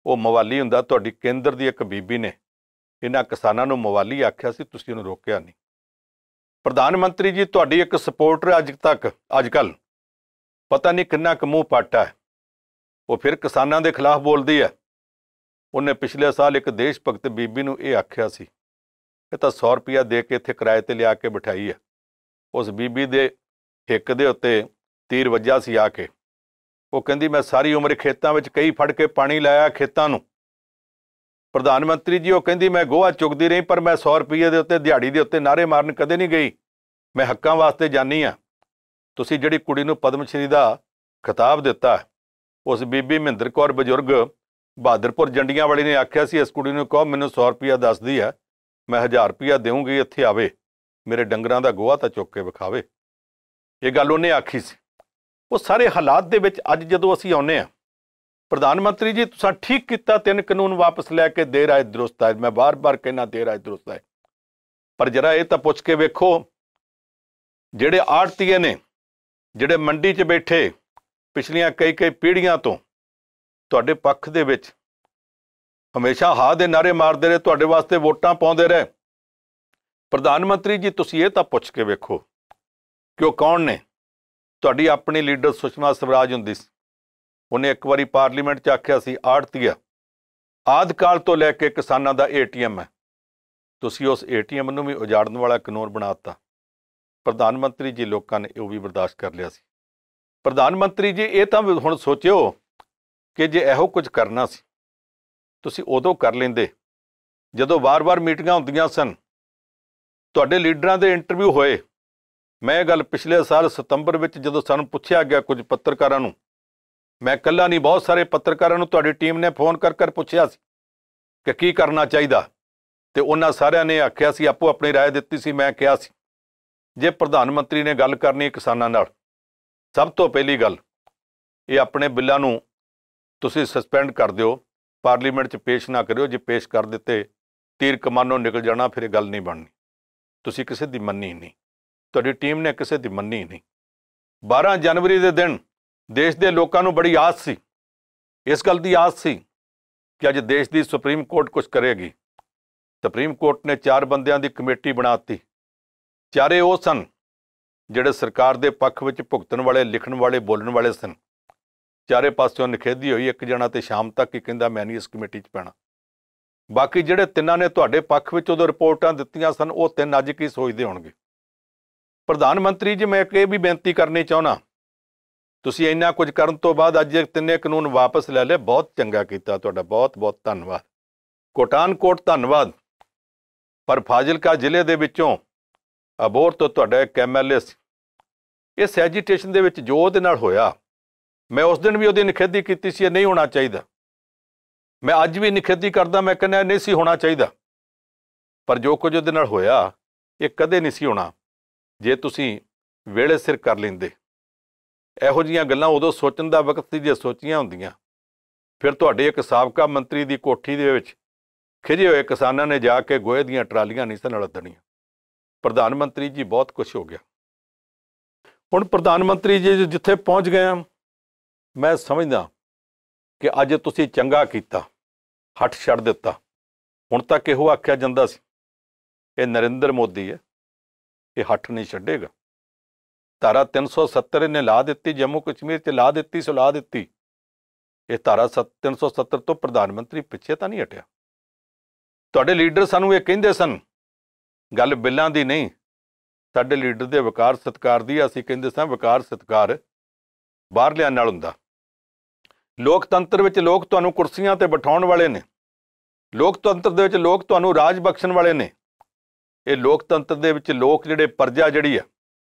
ਉਹ ਮਵਾਲੀ ਹੁੰਦਾ। ਤੁਹਾਡੀ ਕੇਂਦਰ ਦੀ ਇੱਕ ਬੀਬੀ ਨੇ ਇਹਨਾਂ ਕਿਸਾਨਾਂ ਨੂੰ ਮਵਾਲੀ ਆਖਿਆ ਸੀ, ਤੁਸੀਂ ਉਹਨੂੰ ਰੋਕਿਆ ਨਹੀਂ। ਪ੍ਰਧਾਨ ਮੰਤਰੀ ਜੀ ਤੁਹਾਡੀ ਇੱਕ ਸਪੋਰਟਰ ਅੱਜ ਕੱਲ੍ਹ ਪਤਾ ਨਹੀਂ ਕਿੰਨਾ ਕੁ ਮੂੰਹ ਪਾਟਾ ਹੈ, ਉਹ ਫਿਰ ਕਿਸਾਨਾਂ ਦੇ ਖਿਲਾਫ ਬੋਲਦੀ ਹੈ। ਉਹਨੇ ਪਿਛਲੇ ਸਾਲ ਇੱਕ ਦੇਸ਼ ਭਗਤ ਬੀਬੀ ਨੂੰ ਇਹ ਆਖਿਆ ਸੀ ਇਹ ਤਾਂ 100 ਰੁਪਇਆ ਦੇ ਕੇ ਇੱਥੇ ਕਿਰਾਏ ਤੇ ਲਿਆ ਕੇ ਬਿਠਾਈ ਹੈ। ਉਸ ਬੀਬੀ ਦੇ ਹਿੱਕ ਦੇ ਉੱਤੇ ਤੀਰ ਵੱਜਾ ਸੀ ਆ ਕੇ। ਉਹ ਕਹਿੰਦੀ ਮੈਂ ਸਾਰੀ ਉਮਰ ਖੇਤਾਂ ਵਿੱਚ ਕਈ ਫੜ ਕੇ ਪਾਣੀ ਲਾਇਆ ਖੇਤਾਂ ਨੂੰ। ਪ੍ਰਧਾਨ ਮੰਤਰੀ ਜੀ ਉਹ ਕਹਿੰਦੀ ਮੈਂ ਗੋਹਾ ਚੁਗਦੀ ਰਹੀ, ਪਰ ਮੈਂ 100 ਰੁਪਏ ਦੇ ਉੱਤੇ ਦਿਹਾੜੀ ਦੇ ਉੱਤੇ ਨਾਅਰੇ ਮਾਰਨ ਕਦੇ ਨਹੀਂ ਗਈ, ਮੈਂ ਹੱਕਾਂ ਵਾਸਤੇ ਜਾਨੀ ਹਾਂ। ਤੁਸੀਂ ਜਿਹੜੀ ਕੁੜੀ ਨੂੰ ਪਦਮ ਸ਼੍ਰੀ ਦਾ ਖਿਤਾਬ ਦਿੱਤਾ, ਉਸ ਬੀਬੀ ਮਹਿੰਦਰ ਕੌਰ ਬਜ਼ੁਰਗ ਬਹਾਦਰਪੁਰ ਜੰਡੀਆਂ ਵਾਲੀ ਨੇ ਆਖਿਆ ਸੀ ਇਸ ਕੁੜੀ ਨੂੰ ਕਹੋ ਮੈਨੂੰ 100 ਰੁਪਇਆ ਦੱਸਦੀ ਹੈ, ਮੈਂ 1000 ਰੁਪਇਆ ਦੇਵਾਂਗੀ, ਇੱਥੇ ਆਵੇ ਮੇਰੇ ਡੰਗਰਾਂ ਦਾ ਗੋਹਾ ਤਾਂ ਚੁੱਕ ਕੇ ਵਿਖਾਵੇ। ਇਹ ਗੱਲ ਉਹਨੇ ਆਖੀ ਸੀ। ਉਹ ਸਾਰੇ ਹਾਲਾਤ ਦੇ ਵਿੱਚ ਅੱਜ ਜਦੋਂ ਅਸੀਂ ਆਉਂਦੇ ਹਾਂ, ਪ੍ਰਧਾਨ ਮੰਤਰੀ ਜੀ ਤੁਸੀਂ ਠੀਕ ਕੀਤਾ, 3 ਕਾਨੂੰਨ ਵਾਪਸ ਲੈ ਕੇ ਦੇਰ ਆਏ ਦਰੁਸਤ ਆਏ। ਮੈਂ ਬਾਰ-ਬਾਰ ਕਹਿਣਾ ਦੇਰ ਆਏ ਦਰੁਸਤ ਆਏ। ਪਰ ਜਰਾ ਇਹ ਤਾਂ ਪੁੱਛ ਕੇ ਵੇਖੋ, ਜਿਹੜੇ ਆੜਤੀਏ ਨੇ, ਜਿਹੜੇ ਮੰਡੀ 'ਚ ਬੈਠੇ ਪਿਛਲੀਆਂ ਕਈ ਪੀੜ੍ਹੀਆਂ ਤੋਂ ਤੁਹਾਡੇ ਪੱਖ ਦੇ ਵਿੱਚ ਹਮੇਸ਼ਾ ਹਾਂ ਦੇ ਨਾਅਰੇ ਮਾਰਦੇ ਰਹੇ, ਤੁਹਾਡੇ ਵਾਸਤੇ ਵੋਟਾਂ ਪਾਉਂਦੇ ਰਹੇ। ਪ੍ਰਧਾਨ ਮੰਤਰੀ ਜੀ ਤੁਸੀਂ ਇਹ ਤਾਂ ਪੁੱਛ ਕੇ ਵੇਖੋ ਕਿ ਉਹ ਕੌਣ ਨੇ। ਤੁਹਾਡੀ ਆਪਣੀ ਲੀਡਰ ਸੁਸ਼ਮਾ ਸਵਰਾਜ ਹੁੰਦੀ ਸੀ, ਉਹਨੇ ਇੱਕ ਵਾਰੀ ਪਾਰਲੀਮੈਂਟ 'ਚ ਆਖਿਆ ਸੀ ਆੜਤੀਆ ਆਦਿਕਾਲ ਤੋਂ ਲੈ ਕੇ ਕਿਸਾਨਾਂ ਦਾ ATM ਹੈ, ਤੁਸੀਂ ਉਸ ATM ਨੂੰ ਵੀ ਉਜਾੜਨ ਵਾਲਾ ਕਾਨੂੰਨ ਬਣਾ ਦਿੱਤਾ। ਪ੍ਰਧਾਨ ਮੰਤਰੀ ਜੀ ਲੋਕਾਂ ਨੇ ਉਹ ਵੀ ਬਰਦਾਸ਼ਤ ਕਰ ਲਿਆ ਸੀ। ਪ੍ਰਧਾਨ ਮੰਤਰੀ ਜੀ ਇਹ ਤਾਂ ਹੁਣ ਸੋਚਿਓ ਕਿ ਜੇ ਇਹੋ ਕੁਝ ਕਰਨਾ ਸੀ ਤੁਸੀਂ ਉਦੋਂ ਕਰ ਲੈਂਦੇ ਜਦੋਂ ਵਾਰ-ਵਾਰ ਮੀਟਿੰਗਾਂ ਹੁੰਦੀਆਂ ਸਨ, ਤੁਹਾਡੇ ਲੀਡਰਾਂ ਦੇ ਇੰਟਰਵਿਊ ਹੋਏ। ਮੈਂ ਇਹ ਗੱਲ ਪਿਛਲੇ ਸਾਲ ਸਤੰਬਰ ਵਿੱਚ ਜਦੋਂ ਸਾਨੂੰ ਪੁੱਛਿਆ ਗਿਆ ਕੁਝ ਪੱਤਰਕਾਰਾਂ ਨੂੰ, ਮੈਂ ਇਕੱਲਾ ਨਹੀਂ ਬਹੁਤ ਸਾਰੇ ਪੱਤਰਕਾਰਾਂ ਨੂੰ ਤੁਹਾਡੀ ਟੀਮ ਨੇ ਫੋਨ ਕਰ ਪੁੱਛਿਆ ਸੀ ਕਿ ਕੀ ਕਰਨਾ ਚਾਹੀਦਾ, ਤੇ ਉਹਨਾਂ ਸਾਰਿਆਂ ਨੇ ਆਖਿਆ ਸੀ ਆਪੋ ਆਪਣੀ ਰਾਏ ਦਿੱਤੀ ਸੀ। ਮੈਂ ਕਿਹਾ ਸੀ ਜੇ ਪ੍ਰਧਾਨ ਮੰਤਰੀ ਨੇ ਗੱਲ ਕਰਨੀ ਕਿਸਾਨਾਂ ਨਾਲ ਸਭ ਤੋਂ ਪਹਿਲੀ ਗੱਲ, ਇਹ ਆਪਣੇ ਬਿੱਲਾਂ ਨੂੰ ਤੁਸੀਂ ਸਸਪੈਂਡ ਕਰ ਦਿਓ, ਪਾਰਲੀਮੈਂਟ 'ਚ ਪੇਸ਼ ਨਾ ਕਰਿਓ। ਜੇ ਪੇਸ਼ ਕਰ ਦਿੱਤੇ ਤੀਰ ਕਮਾਨੋਂ ਨਿਕਲ ਜਾਣਾ, ਫਿਰ ਇਹ ਗੱਲ ਨਹੀਂ ਬਣਨੀ। ਤੁਸੀਂ ਕਿਸੇ ਦੀ ਮੰਨੀ ਨਹੀਂ, ਤੁਹਾਡੀ ਟੀਮ ਨੇ ਕਿਸੇ ਦੀ ਮੰਨੀ ਨਹੀਂ। 12 ਜਨਵਰੀ ਦੇ ਦਿਨ ਦੇਸ਼ ਦੇ ਲੋਕਾਂ ਨੂੰ ਬੜੀ ਆਸ ਸੀ, ਇਸ ਗੱਲ ਦੀ ਆਸ ਸੀ ਕਿ ਅੱਜ ਦੇਸ਼ ਦੀ ਸੁਪਰੀਮ ਕੋਰਟ ਕੁਝ ਕਰੇਗੀ। ਸੁਪਰੀਮ ਕੋਰਟ ਨੇ 4 ਬੰਦਿਆਂ ਦੀ ਕਮੇਟੀ ਬਣਾ ਦਿੱਤੀ। ਚਾਰੇ ਉਹ ਸਨ ਜਿਹੜੇ ਸਰਕਾਰ ਦੇ ਪੱਖ ਵਿੱਚ ਭੁਗਤਣ ਵਾਲੇ, ਲਿਖਣ ਵਾਲੇ, ਬੋਲਣ ਵਾਲੇ ਸਨ। ਚਾਰੇ ਪਾਸਿਓਂ ਨਿਖੇਧੀ ਹੋਈ। ਇੱਕ ਜਣਾ ਤੇ ਸ਼ਾਮ ਤੱਕ ਹੀ ਕਹਿੰਦਾ ਮੈਂ ਨਹੀਂ ਇਸ ਕਮੇਟੀ 'ਚ ਪੈਣਾ। ਬਾਕੀ ਜਿਹੜੇ ਤਿੰਨਾਂ ਨੇ ਤੁਹਾਡੇ ਪੱਖ ਵਿੱਚ ਉਦੋਂ ਰਿਪੋਰਟਾਂ ਦਿੱਤੀਆਂ ਸਨ, ਉਹ 3 ਅੱਜ ਕੀ ਸੋਚਦੇ ਹੋਣਗੇ। ਪ੍ਰਧਾਨ ਮੰਤਰੀ ਜੀ, ਮੈਂ ਇੱਕ ਇਹ ਵੀ ਬੇਨਤੀ ਕਰਨੀ ਚਾਹੁੰਦਾ, ਤੁਸੀਂ ਇੰਨਾ ਕੁਝ ਕਰਨ ਤੋਂ ਬਾਅਦ ਅੱਜ ਇਹ ਤਿੰਨੇ ਕਾਨੂੰਨ ਵਾਪਸ ਲੈ ਲਏ, ਬਹੁਤ ਚੰਗਾ ਕੀਤਾ, ਤੁਹਾਡਾ ਬਹੁਤ ਬਹੁਤ ਧੰਨਵਾਦ। ਕੋਟਾਨ ਕੋਟ ਧੰਨਵਾਦ। ਪਰ ਫਾਜ਼ਿਲਕਾ ਜ਼ਿਲ੍ਹੇ ਦੇ ਵਿੱਚੋਂ ਅਬੋਹਰ ਤੋਂ ਤੁਹਾਡਾ ਇੱਕ MLA ਸੀ। ਇਸ ਐਜੀਟੇਸ਼ਨ ਦੇ ਵਿੱਚ ਜੋ ਉਹਦੇ ਨਾਲ ਹੋਇਆ, ਮੈਂ ਉਸ ਦਿਨ ਵੀ ਉਹਦੀ ਨਿਖੇਧੀ ਕੀਤੀ ਸੀ, ਇਹ ਨਹੀਂ ਹੋਣਾ ਚਾਹੀਦਾ। ਮੈਂ ਅੱਜ ਵੀ ਨਿਖੇਧੀ ਕਰਦਾ, ਮੈਂ ਕਹਿੰਦਾ ਨਹੀਂ ਸੀ ਹੋਣਾ ਚਾਹੀਦਾ। ਪਰ ਜੋ ਕੁਝ ਉਹਦੇ ਨਾਲ ਹੋਇਆ, ਇਹ ਕਦੇ ਨਹੀਂ ਸੀ ਹੋਣਾ ਜੇ ਤੁਸੀਂ ਵੇਲੇ ਸਿਰ ਕਰ ਲੈਂਦੇ। ਇਹੋ ਜਿਹੀਆਂ ਗੱਲਾਂ ਉਦੋਂ ਸੋਚਣ ਦਾ ਵਕਤ ਸੀ ਜੇ ਸੋਚੀਆਂ ਹੁੰਦੀਆਂ। ਫਿਰ ਤੁਹਾਡੇ ਇੱਕ ਸਾਬਕਾ ਮੰਤਰੀ ਦੀ ਕੋਠੀ ਦੇ ਵਿੱਚ ਖਿਜੇ ਹੋਏ ਕਿਸਾਨਾਂ ਨੇ ਜਾ ਕੇ ਗੋਹੇ ਦੀਆਂ ਟਰਾਲੀਆਂ ਨਹੀਂ ਸਨ ਲੱਦਣੀਆਂ। ਪ੍ਰਧਾਨ ਮੰਤਰੀ ਜੀ, ਬਹੁਤ ਕੁਛ ਹੋ ਗਿਆ। ਹੁਣ ਪ੍ਰਧਾਨ ਮੰਤਰੀ ਜੀ ਜਿੱਥੇ ਪਹੁੰਚ ਗਏ ਆ, ਮੈਂ ਸਮਝਦਾ ਕਿ ਅੱਜ ਤੁਸੀਂ ਚੰਗਾ ਕੀਤਾ, ਹੱਠ ਛੱਡ ਦਿੱਤਾ। ਹੁਣ ਤੱਕ ਇਹੋ ਆਖਿਆ ਜਾਂਦਾ ਸੀ ਇਹ ਨਰਿੰਦਰ ਮੋਦੀ ਹੈ, ਇਹ ਹੱਠ ਨਹੀਂ ਛੱਡੇਗਾ। ਧਾਰਾ 370 ਨੇ ਲਾ ਦਿੱਤੀ, ਜੰਮੂ ਕਸ਼ਮੀਰ 'ਚ ਲਾ ਦਿੱਤੀ, ਸੁਲਾ ਦਿੱਤੀ। ਇਹ ਧਾਰਾ 370 ਤੋਂ ਪ੍ਰਧਾਨ ਮੰਤਰੀ ਪਿੱਛੇ ਤਾਂ ਨਹੀਂ ਹਟਿਆ। ਤੁਹਾਡੇ ਲੀਡਰ ਸਾਨੂੰ ਇਹ ਕਹਿੰਦੇ ਸਨ, ਗੱਲ ਬਿੱਲਾਂ ਦੀ ਨਹੀਂ, ਸਾਡੇ ਲੀਡਰ ਦੇ ਵਕਾਰ ਸਤਿਕਾਰ ਦੀ। ਅਸੀਂ ਕਹਿੰਦੇ ਸਾਂ ਵਕਾਰ ਸਤਿਕਾਰ ਬਾਹਰਲਿਆਂ ਨਾਲ ਹੁੰਦਾ। ਲੋਕਤੰਤਰ ਵਿੱਚ ਲੋਕ ਤੁਹਾਨੂੰ ਕੁਰਸੀਆਂ ਤੇ ਬਿਠਾਉਣ ਵਾਲੇ ਨੇ। ਲੋਕਤੰਤਰ ਦੇ ਵਿੱਚ ਲੋਕ ਤੁਹਾਨੂੰ ਰਾਜ ਬਖਸ਼ਣ ਵਾਲੇ ਨੇ। ਇਹ ਲੋਕਤੰਤਰ ਦੇ ਵਿੱਚ ਲੋਕ ਜਿਹੜੇ ਪ੍ਰਜਾ ਜਿਹੜੀ ਆ,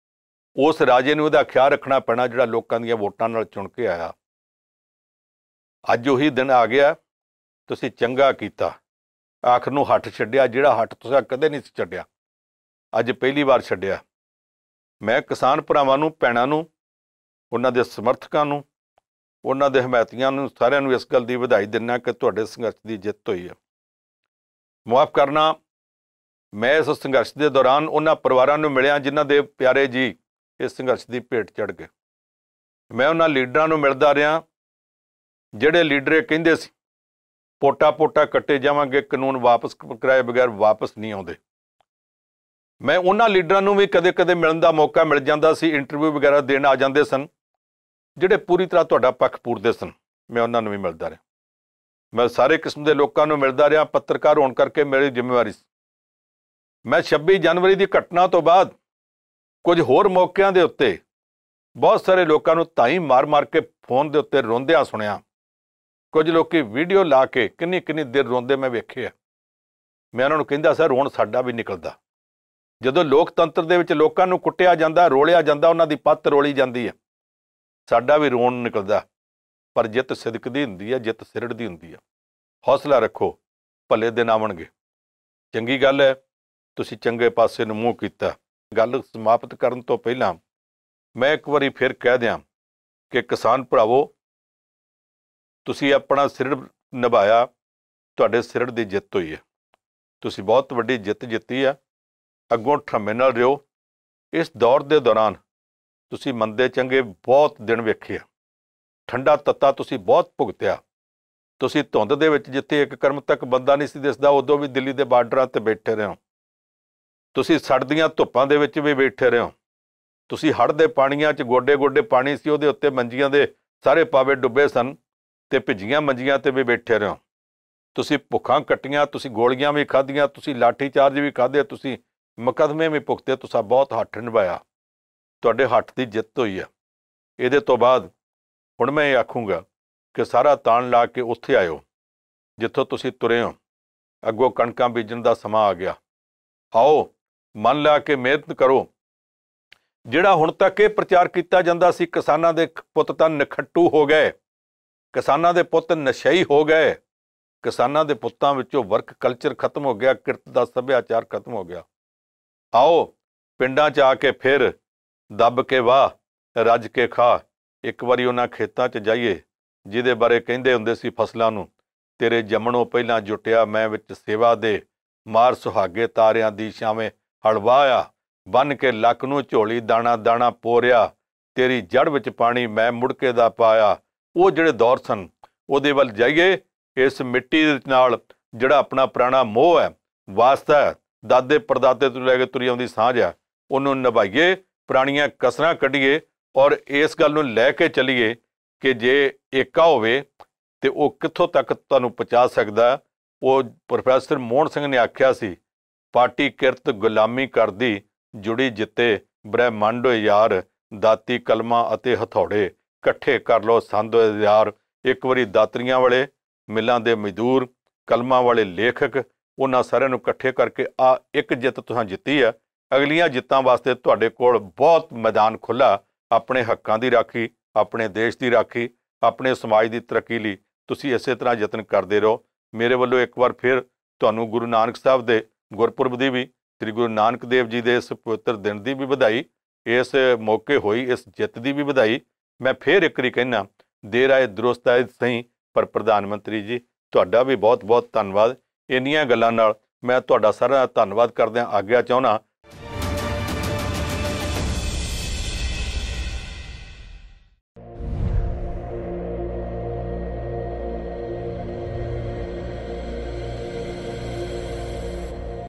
ਉਸ ਰਾਜੇ ਨੂੰ ਉਹਦਾ ਖਿਆਲ ਰੱਖਣਾ ਪੈਣਾ ਜਿਹੜਾ ਲੋਕਾਂ ਦੀਆਂ ਵੋਟਾਂ ਨਾਲ ਚੁਣ ਕੇ ਆਇਆ। ਅੱਜ ਉਹੀ ਦਿਨ ਆ ਗਿਆ, ਤੁਸੀਂ ਚੰਗਾ ਕੀਤਾ, ਆਖਰ ਨੂੰ ਹੱਠ ਛੱਡਿਆ, ਜਿਹੜਾ ਹੱਠ ਤੁਸੀਂ ਕਦੇ ਨਹੀਂ ਛੱਡਿਆ, ਅੱਜ ਪਹਿਲੀ ਵਾਰ ਛੱਡਿਆ। ਮੈਂ ਕਿਸਾਨ ਭਰਾਵਾਂ ਨੂੰ, ਭੈਣਾਂ ਨੂੰ, ਉਹਨਾਂ ਦੇ ਸਮਰਥਕਾਂ ਨੂੰ, ਉਹਨਾਂ ਦੇ ਹਮਾਇਤੀਆਂ ਨੂੰ, ਸਾਰਿਆਂ ਨੂੰ ਇਸ ਗੱਲ ਦੀ ਵਧਾਈ ਦਿੰਦਾ ਕਿ ਤੁਹਾਡੇ ਸੰਘਰਸ਼ ਦੀ ਜਿੱਤ ਹੋਈ ਹੈ। ਮੁਆਫ ਕਰਨਾ, ਮੈਂ ਇਸ ਸੰਘਰਸ਼ ਦੇ ਦੌਰਾਨ ਉਹਨਾਂ ਪਰਿਵਾਰਾਂ ਨੂੰ ਮਿਲਿਆ ਜਿਨ੍ਹਾਂ ਦੇ ਪਿਆਰੇ ਜੀ ਇਸ ਸੰਘਰਸ਼ ਦੀ ਭੇਟ ਚੜ੍ਹ ਗਏ। ਮੈਂ ਉਹਨਾਂ ਲੀਡਰਾਂ ਨੂੰ ਮਿਲਦਾ ਰਿਹਾ ਜਿਹੜੇ ਲੀਡਰ ਇਹ ਕਹਿੰਦੇ ਸੀ ਪੋਟਾ ਕੱਟੇ ਜਾਵਾਂਗੇ, ਕਾਨੂੰਨ ਵਾਪਸ ਕਰਾਏ ਬਗੈਰ ਵਾਪਸ ਨਹੀਂ ਆਉਂਦੇ। ਮੈਂ ਉਹਨਾਂ ਲੀਡਰਾਂ ਨੂੰ ਵੀ ਕਦੇ ਕਦੇ ਮਿਲਣ ਦਾ ਮੌਕਾ ਮਿਲ ਜਾਂਦਾ ਸੀ, ਇੰਟਰਵਿਊ ਵਗੈਰਾ ਦੇਣ ਆ ਜਾਂਦੇ ਸਨ, ਜਿਹੜੇ ਪੂਰੀ ਤਰ੍ਹਾਂ ਤੁਹਾਡਾ ਪੱਖ ਪੂਰਦੇ ਸਨ। ਮੈਂ ਉਹਨਾਂ ਨੂੰ ਵੀ ਮਿਲਦਾ ਰਿਹਾ। ਮੈਂ ਸਾਰੇ ਕਿਸਮ ਦੇ ਲੋਕਾਂ ਨੂੰ ਮਿਲਦਾ ਰਿਹਾ। ਪੱਤਰਕਾਰ ਹੋਣ ਕਰਕੇ ਮੇਰੀ ਜ਼ਿੰਮੇਵਾਰੀ ਸੀ। ਮੈਂ 26 ਜਨਵਰੀ ਦੀ ਘਟਨਾ ਤੋਂ ਬਾਅਦ ਕੁਝ ਹੋਰ ਮੌਕਿਆਂ ਦੇ ਉੱਤੇ ਬਹੁਤ ਸਾਰੇ ਲੋਕਾਂ ਨੂੰ ਧਾਈ ਮਾਰ ਕੇ ਫੋਨ ਦੇ ਉੱਤੇ ਰੋਂਦਿਆਂ ਸੁਣਿਆ। ਕੁਝ ਲੋਕੀ ਵੀਡੀਓ ਲਾ ਕੇ ਕਿੰਨੀ ਦੇਰ ਰੋਂਦੇ ਮੈਂ ਵੇਖੇ ਆ। ਮੈਂ ਉਹਨਾਂ ਨੂੰ ਕਹਿੰਦਾ ਸਰ, ਰੋਣ ਸਾਡਾ ਵੀ ਨਿਕਲਦਾ। ਜਦੋਂ ਲੋਕਤੰਤਰ ਦੇ ਵਿੱਚ ਲੋਕਾਂ ਨੂੰ ਕੁੱਟਿਆ ਜਾਂਦਾ, ਰੋਲਿਆ ਜਾਂਦਾ, ਉਹਨਾਂ ਦੀ ਪੱਤ ਰੋਲੀ ਜਾਂਦੀ ਹੈ, ਸਾਡਾ ਵੀ ਰੋਣ ਨਿਕਲਦਾ। ਪਰ ਜਿੱਤ ਸਿਦਕ ਦੀ ਹੁੰਦੀ ਹੈ, ਜਿੱਤ ਸਿਰੜ ਦੀ ਹੁੰਦੀ ਹੈ। ਹੌਸਲਾ ਰੱਖੋ, ਭਲੇ ਦਿਨ ਆਉਣਗੇ। ਚੰਗੀ ਗੱਲ ਹੈ, ਤੁਸੀਂ ਚੰਗੇ ਪਾਸੇ ਨੂੰ ਮੂੰਹ ਕੀਤਾ। ਗੱਲ ਸਮਾਪਤ ਕਰਨ ਤੋਂ ਪਹਿਲਾਂ ਮੈਂ ਇੱਕ ਵਾਰੀ ਫਿਰ ਕਹਿ ਦਿਆਂ ਕਿ ਕਿਸਾਨ ਭਰਾਵੋ, ਤੁਸੀਂ ਆਪਣਾ ਸਿਰੜ ਨਿਭਾਇਆ, ਤੁਹਾਡੇ ਸਿਰੜ ਦੀ ਜਿੱਤ ਹੋਈ ਹੈ। ਤੁਸੀਂ ਬਹੁਤ ਵੱਡੀ ਜਿੱਤ ਜਿੱਤੀ ਆ। ਅੱਗੋਂ ਠਰਮੇ ਨਾਲ ਰਿਓ। ਇਸ ਦੌਰ ਦੇ ਦੌਰਾਨ ਤੁਸੀਂ ਮੰਦੇ ਚੰਗੇ ਬਹੁਤ ਦਿਨ ਵੇਖੇ ਆ। ਠੰਡਾ ਤੱਤਾ ਤੁਸੀਂ ਬਹੁਤ ਭੁਗਤਿਆ। ਤੁਸੀਂ ਧੁੰਦ ਦੇ ਵਿੱਚ ਜਿੱਥੇ ਇੱਕ ਕਰਮ ਤੱਕ ਬੰਦਾ ਨਹੀਂ ਸੀ ਦਿਸਦਾ, ਉਦੋਂ ਵੀ ਦਿੱਲੀ ਦੇ ਬਾਰਡਰਾਂ 'ਤੇ ਬੈਠੇ ਰਹੇ ਹੋ। ਤੁਸੀਂ ਸੜਦੀਆਂ ਧੁੱਪਾਂ ਦੇ ਵਿੱਚ ਵੀ ਬੈਠੇ ਰਹੇ ਹੋ। ਤੁਸੀਂ ਹੜ੍ਹ ਦੇ ਪਾਣੀਆਂ 'ਚ ਗੋਡੇ ਪਾਣੀ ਸੀ, ਉਹਦੇ ਉੱਤੇ ਮੰਜੀਆਂ ਦੇ ਸਾਰੇ ਪਾਵੇ ਡੁੱਬੇ ਸਨ, ਤੇ ਭਿੱਜੀਆਂ ਮੰਜੀਆਂ 'ਤੇ ਵੀ ਬੈਠੇ ਰਹੇ ਹੋ। ਤੁਸੀਂ ਭੁੱਖਾਂ ਕੱਟੀਆਂ, ਤੁਸੀਂ ਗੋਲੀਆਂ ਵੀ ਖਾਧੀਆਂ, ਤੁਸੀਂ ਲਾਠੀ ਚਾਰਜ ਵੀ ਖਾਧੇ, ਤੁਸੀਂ ਮੁਕੱਦਮੇ ਵੀ ਭੁਗਤੇ। ਤੁਸੀਂ ਬਹੁਤ ਹੱਠ ਨਿਭਾਇਆ। ਤੁਹਾਡੇ ਹੱਠ ਦੀ ਜਿੱਤ ਹੋਈ ਹੈ। ਇਹਦੇ ਤੋਂ ਬਾਅਦ ਹੁਣ ਮੈਂ ਇਹ ਆਖੂੰਗਾ ਕਿ ਸਾਰਾ ਤਾਣ ਲਾ ਕੇ ਉੱਥੇ ਆਇਓ ਜਿੱਥੋਂ ਤੁਸੀਂ ਤੁਰੇ ਹੋ। ਅੱਗੋਂ ਕਣਕਾਂ ਬੀਜਣ ਦਾ ਸਮਾਂ ਆ ਗਿਆ। ਆਓ, ਮਨ ਲਾ ਕੇ ਮਿਹਨਤ ਕਰੋ। ਜਿਹੜਾ ਹੁਣ ਤੱਕ ਇਹ ਪ੍ਰਚਾਰ ਕੀਤਾ ਜਾਂਦਾ ਸੀ ਕਿਸਾਨਾਂ ਦੇ ਪੁੱਤ ਤਾਂ ਨਖੱਟੂ ਹੋ ਗਏ, ਕਿਸਾਨਾਂ ਦੇ ਪੁੱਤ ਨਸ਼ਈ ਹੋ ਗਏ, ਕਿਸਾਨਾਂ ਦੇ ਪੁੱਤਾਂ ਵਿੱਚੋਂ ਵਰਕ ਕਲਚਰ ਖਤਮ ਹੋ ਗਿਆ, ਕਿਰਤ ਦਾ ਸੱਭਿਆਚਾਰ ਖਤਮ ਹੋ ਗਿਆ। ਆਓ ਪਿੰਡਾਂ 'ਚ ਆ ਕੇ ਫਿਰ ਦੱਬ ਕੇ ਵਾਹ ਰੱਜ ਕੇ ਖਾ। ਇੱਕ ਵਾਰੀ ਉਹਨਾਂ ਖੇਤਾਂ 'ਚ ਜਾਈਏ ਜਿਹਦੇ ਬਾਰੇ ਕਹਿੰਦੇ ਹੁੰਦੇ ਸੀ ਫਸਲਾਂ ਨੂੰ, ਤੇਰੇ ਜੰਮਣੋਂ ਪਹਿਲਾਂ ਜੁਟਿਆ ਮੈਂ ਵਿੱਚ ਸੇਵਾ ਦੇ, ਮਾਰ ਸੁਹਾਗੇ ਤਾਰਿਆਂ ਦੀ ਛਾਵੇਂ ਹਲਵਾਇਆ, ਬੰਨ ਕੇ ਲੱਕ ਨੂੰ ਝੋਲੀ ਦਾਣਾ ਦਾਣਾ ਪੋਰਿਆ, ਤੇਰੀ ਜੜ ਵਿੱਚ ਪਾਣੀ ਮੈਂ ਮੁੜਕੇ ਦਾ ਪਾਇਆ। ਉਹ ਜਿਹੜੇ ਦੌਰ ਸਨ ਉਹਦੇ ਵੱਲ ਜਾਈਏ। ਇਸ ਮਿੱਟੀ ਦੇ ਨਾਲ ਜਿਹੜਾ ਆਪਣਾ ਪੁਰਾਣਾ ਮੋਹ ਹੈ, ਵਾਸਤਾ ਹੈ, ਦਾਦੇ ਪੜਦਾਦੇ ਤੋਂ ਲੈ ਕੇ ਤੁਰੀ ਆਉਂਦੀ ਸਾਂਝ ਹੈ, ਉਹਨੂੰ ਨਿਭਾਈਏ, ਪੁਰਾਣੀਆਂ ਕਸਰਾਂ ਕੱਢੀਏ ਔਰ ਇਸ ਗੱਲ ਨੂੰ ਲੈ ਕੇ ਚੱਲੀਏ ਕਿ ਜੇ ਏਕਾ ਹੋਵੇ ਤੇ ਉਹ ਕਿੱਥੋਂ ਤੱਕ ਤੁਹਾਨੂੰ ਪਹੁੰਚਾ ਸਕਦਾ। ਉਹ ਪ੍ਰੋਫੈਸਰ ਮੋਹਨ ਸਿੰਘ ਨੇ ਆਖਿਆ ਸੀ, ਪਾਰਟੀ ਕਿਰਤ ਗੁਲਾਮੀ ਕਰਦੀ, ਜੁੜੀ ਜਿੱਤੇ ਬ੍ਰਹਿਮੰਡ ਯਾਰ, ਦਾਤੀ ਕਲਮਾਂ ਅਤੇ ਹਥੌੜੇ, ਇਕੱਠੇ ਕਰ ਲਓ ਸੰਦ ਯਾਰ। ਇੱਕ ਵਾਰੀ ਦਾਤਰੀਆਂ ਵਾਲੇ, ਮਿਲਾਂ ਦੇ ਮਜ਼ਦੂਰ, ਕਲਮਾਂ ਵਾਲੇ ਲੇਖਕ, ਉਹਨਾਂ ਸਾਰਿਆਂ ਨੂੰ ਇਕੱਠੇ ਕਰਕੇ ਆ ਇੱਕ ਜਿੱਤ ਤੁਸੀਂ ਜਿੱਤੀ ਹੈ। ਅਗਲੀਆਂ ਜਿੱਤਾਂ ਵਾਸਤੇ ਤੁਹਾਡੇ ਕੋਲ ਬਹੁਤ ਮੈਦਾਨ ਖੁੱਲ੍ਹਾ। ਆਪਣੇ ਹੱਕਾਂ ਦੀ ਰਾਖੀ, ਆਪਣੇ ਦੇਸ਼ ਦੀ ਰਾਖੀ, ਆਪਣੇ ਸਮਾਜ ਦੀ ਤਰੱਕੀ ਲਈ ਤੁਸੀਂ ਇਸੇ ਤਰ੍ਹਾਂ ਯਤਨ ਕਰਦੇ ਰਹੋ। ਮੇਰੇ ਵੱਲੋਂ ਇੱਕ ਵਾਰ ਫਿਰ ਤੁਹਾਨੂੰ ਗੁਰੂ ਨਾਨਕ ਸਾਹਿਬ ਦੇ ਗੁਰਪੁਰਬ ਦੀ ਵੀ, ਸ੍ਰੀ ਗੁਰੂ ਨਾਨਕ ਦੇਵ ਜੀ ਦੇ ਇਸ ਪਵਿੱਤਰ ਦਿਨ ਦੀ ਵੀ ਵਧਾਈ, ਇਸ ਮੌਕੇ ਹੋਈ ਇਸ ਜਿੱਤ ਦੀ ਵੀ ਵਧਾਈ। ਮੈਂ ਫਿਰ ਇੱਕ ਵਾਰੀ ਕਹਿਣਾ, ਦੇਰ ਆਏ ਦਰੁਸਤ ਆਏ ਸਹੀ, ਪਰ ਪ੍ਰਧਾਨ ਮੰਤਰੀ ਜੀ ਤੁਹਾਡਾ ਵੀ ਬਹੁਤ ਬਹੁਤ ਧੰਨਵਾਦ। ਇੰਨੀਆਂ ਗੱਲਾਂ ਨਾਲ ਮੈਂ ਤੁਹਾਡਾ ਸਾਰਾ ਧੰਨਵਾਦ ਕਰਦਿਆਂ ਆਗਿਆ ਚਾਹੁੰਦਾ